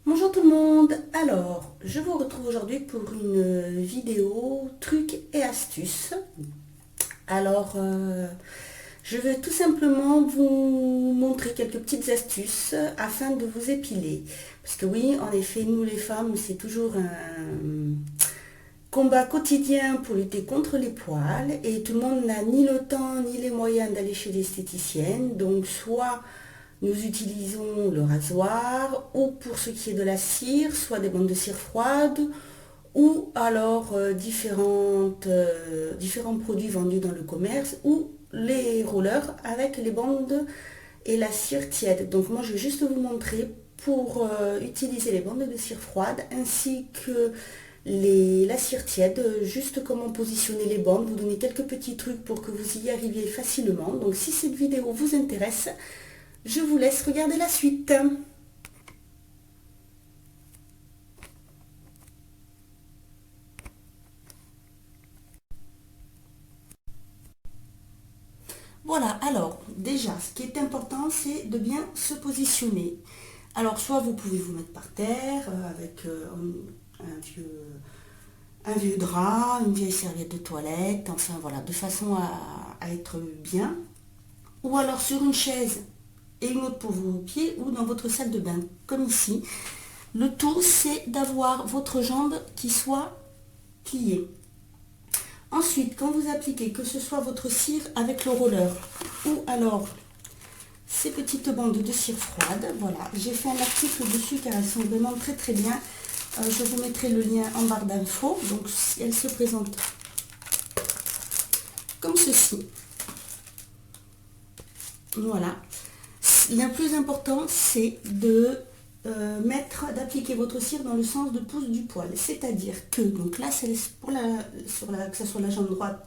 Bonjour tout le monde. Alors, je vous retrouve aujourd'hui pour une vidéo trucs et astuces. Alors, je vais tout simplement vous montrer quelques petites astuces afin de vous épiler. Parce que oui, en effet, nous les femmes, c'est toujours un combat quotidien pour lutter contre les poils et tout le monde n'a ni le temps ni les moyens d'aller chez l'esthéticienne. Donc, soit nous utilisons le rasoir ou pour ce qui est de la cire, soit des bandes de cire froide ou alors différents produits vendus dans le commerce ou les rollers avec les bandes et la cire tiède. Donc moi je vais juste vous montrer pour utiliser les bandes de cire froide ainsi que la cire tiède, juste comment positionner les bandes, vous donner quelques petits trucs pour que vous y arriviez facilement. Donc si cette vidéo vous intéresse, je vous laisse regarder la suite. Voilà, alors déjà, ce qui est important, c'est de bien se positionner. Alors, soit vous pouvez vous mettre par terre avec un vieux drap, une vieille serviette de toilette, enfin voilà, de façon à être bien. Ou alors sur une chaise et une autre pour vos pieds ou dans votre salle de bain, comme ici. Le tout, c'est d'avoir votre jambe qui soit pliée. Ensuite, quand vous appliquez, que ce soit votre cire avec le roller ou alors ces petites bandes de cire froide, voilà, j'ai fait un article dessus car elles sont vraiment très très bien. Je vous mettrai le lien en barre d'infos. Donc, elles se présentent comme ceci. Voilà. Le plus important, c'est de d'appliquer votre cire dans le sens de pouce du poil. C'est-à-dire que, donc là, c'est pour que ce soit la jambe droite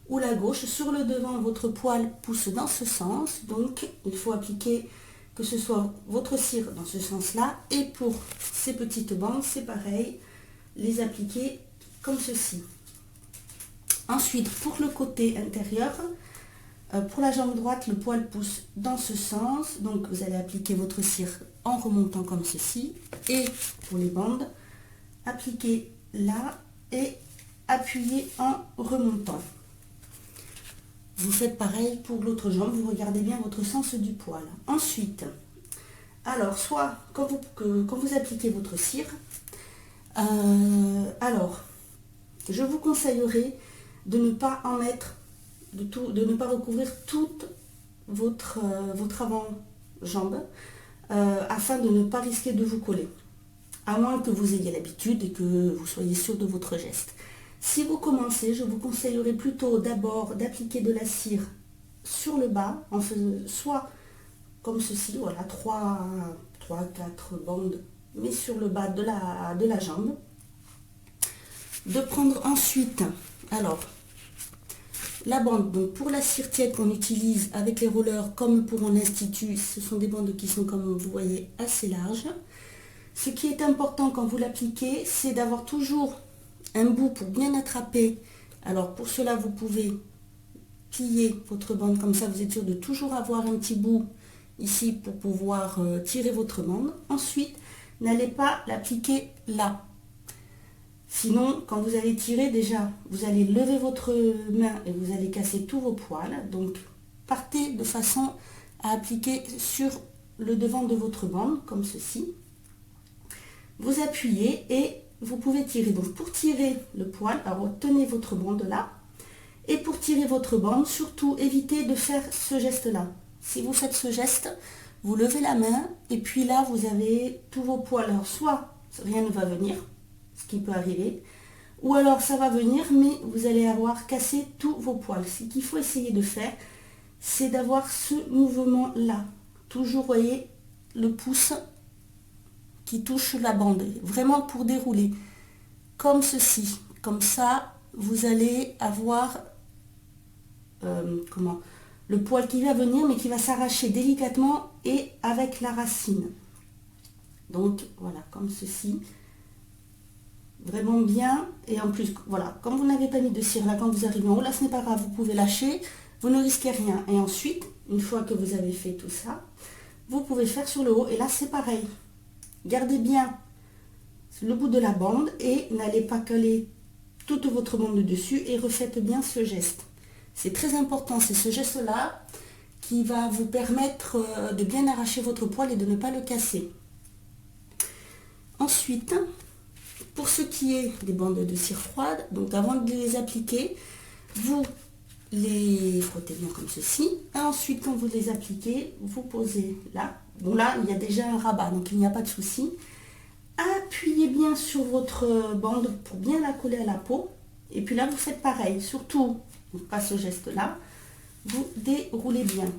ou la gauche, sur le devant, votre poil pousse dans ce sens. Donc, il faut appliquer que ce soit votre cire dans ce sens-là. Et pour ces petites bandes, c'est pareil, les appliquer comme ceci. Ensuite, pour le côté intérieur, pour la jambe droite, le poil pousse dans ce sens. Donc, vous allez appliquer votre cire en remontant comme ceci. Et pour les bandes, appliquez là et appuyez en remontant. Vous faites pareil pour l'autre jambe. Vous regardez bien votre sens du poil. Ensuite, alors, soit quand vous appliquez votre cire, alors, je vous conseillerais de ne pas en mettre de ne pas recouvrir toute votre avant-jambe afin de ne pas risquer de vous coller. À moins que vous ayez l'habitude et que vous soyez sûr de votre geste. Si vous commencez, je vous conseillerais plutôt d'abord d'appliquer de la cire sur le bas, en faisant soit comme ceci, voilà, 3-4 bandes, mais sur le bas de la jambe. De prendre ensuite, alors, la bande, donc pour la cire tiède qu'on utilise avec les rollers comme pour un institut, ce sont des bandes qui sont, comme vous voyez, assez larges. Ce qui est important quand vous l'appliquez, c'est d'avoir toujours un bout pour bien attraper. Alors pour cela, vous pouvez plier votre bande comme ça, vous êtes sûr de toujours avoir un petit bout ici pour pouvoir tirer votre bande. Ensuite, n'allez pas l'appliquer là. Sinon, quand vous allez tirer, déjà, vous allez lever votre main et vous allez casser tous vos poils. Donc, partez de façon à appliquer sur le devant de votre bande, comme ceci. Vous appuyez et vous pouvez tirer. Donc, pour tirer le poil, alors tenez votre bande là. Et pour tirer votre bande, surtout, évitez de faire ce geste-là. Si vous faites ce geste, vous levez la main et puis là, vous avez tous vos poils. Alors, soit rien ne va venir, ce qui peut arriver, ou alors ça va venir mais vous allez avoir cassé tous vos poils. Ce qu'il faut essayer de faire, c'est d'avoir ce mouvement là, toujours, voyez, le pouce qui touche la bande, vraiment pour dérouler comme ceci. Comme ça, vous allez avoir le poil qui va venir mais qui va s'arracher délicatement et avec la racine. Donc voilà, comme ceci, vraiment bien. Et en plus, voilà, comme vous n'avez pas mis de cire là, quand vous arrivez en haut, là ce n'est pas grave, vous pouvez lâcher, vous ne risquez rien. Et ensuite, une fois que vous avez fait tout ça, vous pouvez faire sur le haut et là c'est pareil, Gardez bien le bout de la bande et n'allez pas coller toute votre bande dessus et refaites bien ce geste. C'est très important, c'est ce geste-là qui va vous permettre de bien arracher votre poil et de ne pas le casser. Ensuite, pour ce qui est des bandes de cire froide, donc avant de les appliquer, vous les frottez bien comme ceci. Et ensuite, quand vous les appliquez, vous posez là. Bon là, il y a déjà un rabat, donc il n'y a pas de souci. Appuyez bien sur votre bande pour bien la coller à la peau. Et puis là, vous faites pareil. Surtout, pas ce geste-là. Vous déroulez bien.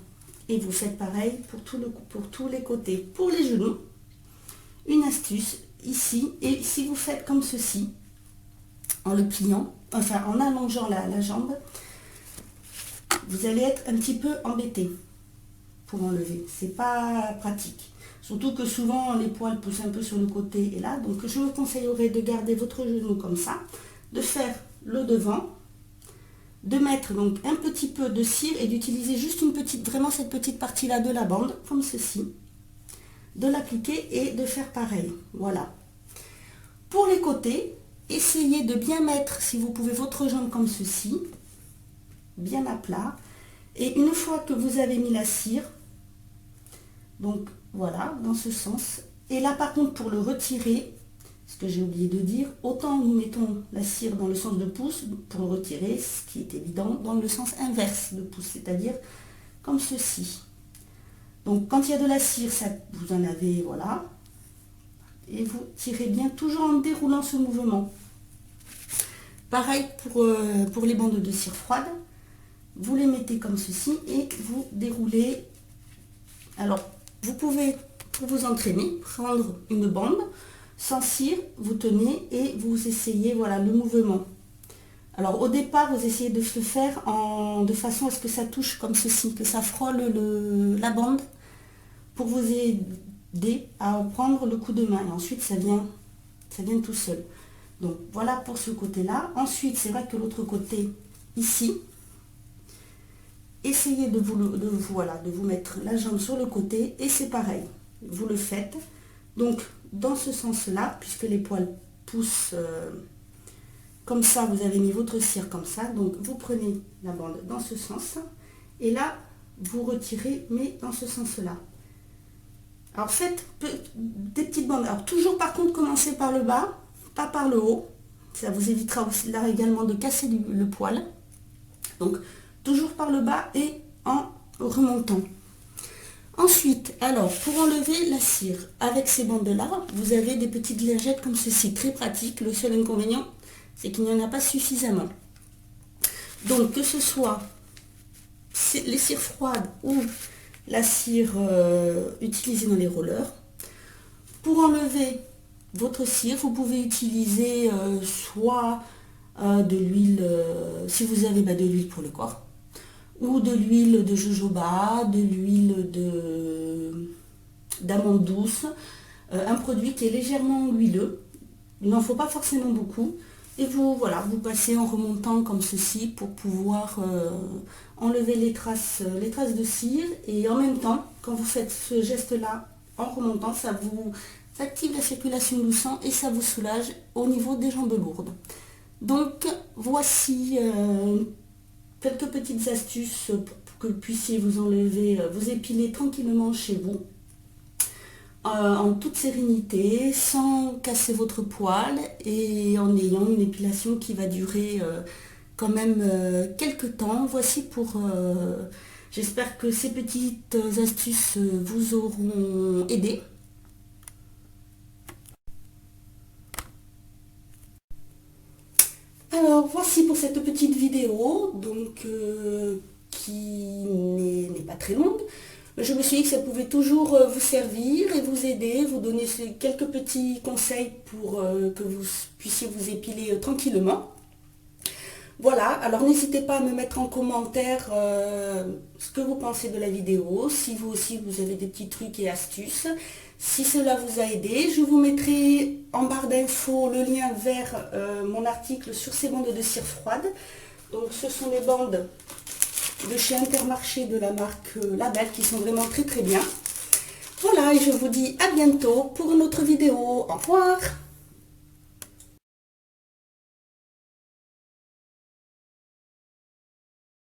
Et vous faites pareil pour tous les côtés. Pour les genoux, une astuce ici. Et si vous faites comme ceci, en le pliant, enfin en allongeant la jambe, vous allez être un petit peu embêté pour enlever. C'est pas pratique. Surtout que souvent les poils poussent un peu sur le côté et là. Donc je vous conseillerais de garder votre genou comme ça, de faire le devant, de mettre donc un petit peu de cire et d'utiliser juste une petite, vraiment cette petite partie là de la bande, comme ceci, de l'appliquer et de faire pareil. Voilà. Pour les côtés, essayez de bien mettre, si vous pouvez, votre jambe comme ceci, bien à plat. Et une fois que vous avez mis la cire, donc voilà, dans ce sens. Et là par contre, pour le retirer, ce que j'ai oublié de dire, autant nous mettons la cire dans le sens de pouce pour le retirer, ce qui est évident, dans le sens inverse de pouce, c'est-à-dire comme ceci. Donc quand il y a de la cire, ça, vous en avez, voilà. Et vous tirez bien, toujours en déroulant ce mouvement. Pareil pour les bandes de cire froide. Vous les mettez comme ceci et vous déroulez. Alors, vous pouvez, pour vous entraîner, prendre une bande sans cire, vous tenez et vous essayez, voilà, le mouvement. Alors, au départ, vous essayez de le faire de façon à ce que ça touche comme ceci, que ça frôle la bande pour vous aider à prendre le coup de main. Et ensuite, ça vient tout seul. Donc, voilà pour ce côté-là. Ensuite, c'est vrai que l'autre côté, ici, essayez de vous mettre la jambe sur le côté et c'est pareil, vous le faites donc dans ce sens là, puisque les poils poussent comme ça, vous avez mis votre cire comme ça, donc vous prenez la bande dans ce sens et là vous retirez, mais dans ce sens là. Alors faites des petites bandes. Alors toujours par contre, commencez par le bas, pas par le haut, ça vous évitera aussi là également de casser le poil. Donc toujours par le bas et en remontant. Ensuite, alors, pour enlever la cire, avec ces bandes-là, vous avez des petites lingettes comme ceci, très pratiques. Le seul inconvénient, c'est qu'il n'y en a pas suffisamment. Donc, que ce soit les cires froides ou la cire utilisée dans les rollers, pour enlever votre cire, vous pouvez utiliser soit de l'huile, si vous avez de l'huile pour le corps, ou de l'huile de jojoba, de l'huile d'amande douce, un produit qui est légèrement huileux. Il n'en faut pas forcément beaucoup. Et vous passez en remontant comme ceci pour pouvoir enlever les traces de cire. Et en même temps, quand vous faites ce geste-là, en remontant, ça vous active la circulation du sang et ça vous soulage au niveau des jambes lourdes. Donc, voici quelques petites astuces pour que vous puissiez vous enlever, vous épiler tranquillement chez vous, en toute sérénité, sans casser votre poil et en ayant une épilation qui va durer quand même quelques temps. Voici j'espère que ces petites astuces vous auront aidé. Alors voici pour cette petite vidéo, donc qui n'est pas très longue. Je me suis dit que ça pouvait toujours vous servir et vous aider, vous donner quelques petits conseils pour que vous puissiez vous épiler tranquillement. Voilà, alors n'hésitez pas à me mettre en commentaire ce que vous pensez de la vidéo, si vous aussi vous avez des petits trucs et astuces. Si cela vous a aidé, je vous mettrai en barre d'infos le lien vers mon article sur ces bandes de cire froide. Donc ce sont les bandes de chez Intermarché de la marque Label qui sont vraiment très très bien. Voilà, et je vous dis à bientôt pour une autre vidéo. Au revoir.